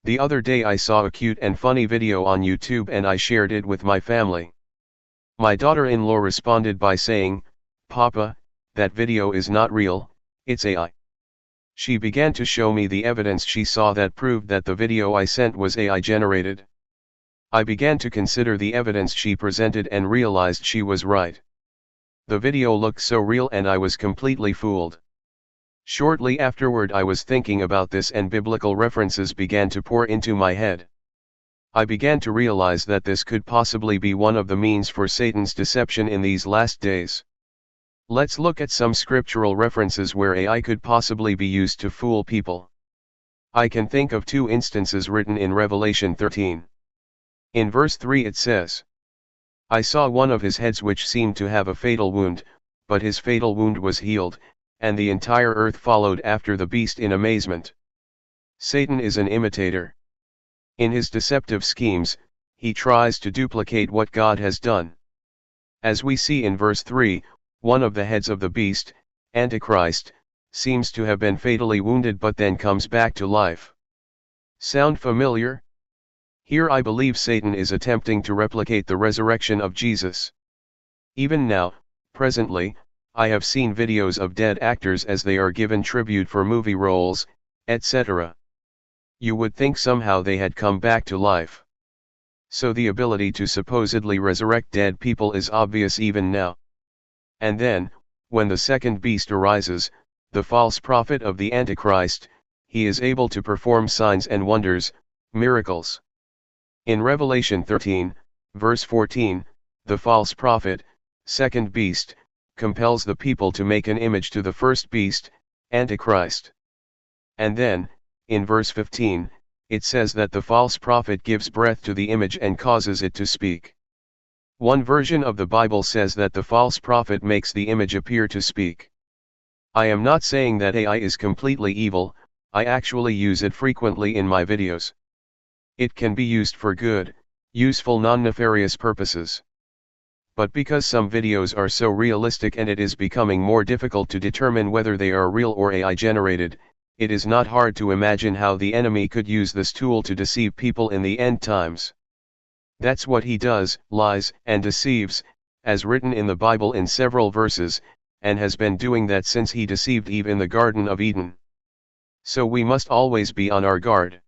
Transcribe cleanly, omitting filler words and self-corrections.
The other day I saw a cute and funny video on YouTube and I shared it with my family. My daughter-in-law responded by saying, "Papa, that video is not real, it's AI." She began to show me the evidence she saw that proved that the video I sent was AI generated. I began to consider the evidence she presented and realized she was right. The video looked so real and I was completely fooled. Shortly afterward I was thinking about this and biblical references began to pour into my head. I began to realize that this could possibly be one of the means for Satan's deception in these last days. Let's look at some scriptural references where AI could possibly be used to fool people. I can think of two instances written in Revelation 13. In verse 3 it says, "I saw one of his heads which seemed to have a fatal wound, but his fatal wound was healed, and the entire earth followed after the beast in amazement." Satan is an imitator. In his deceptive schemes, he tries to duplicate what God has done. As we see in verse 3, one of the heads of the beast, Antichrist, seems to have been fatally wounded but then comes back to life. Sound familiar? Here I believe Satan is attempting to replicate the resurrection of Jesus. Even now, presently, I have seen videos of dead actors as they are given tribute for movie roles, etc. You would think somehow they had come back to life. So the ability to supposedly resurrect dead people is obvious even now. And then, when the second beast arises, the false prophet of the Antichrist, he is able to perform signs and wonders, miracles. In Revelation 13, verse 14, the false prophet, second beast, compels the people to make an image to the first beast, Antichrist. And then, in verse 15, it says that the false prophet gives breath to the image and causes it to speak. One version of the Bible says that the false prophet makes the image appear to speak. I am not saying that AI is completely evil, I actually use it frequently in my videos. It can be used for good, useful non-nefarious purposes. But because some videos are so realistic and it is becoming more difficult to determine whether they are real or AI generated, it is not hard to imagine how the enemy could use this tool to deceive people in the end times. That's what he does, lies and deceives, as written in the Bible in several verses, and has been doing that since he deceived Eve in the Garden of Eden. So we must always be on our guard.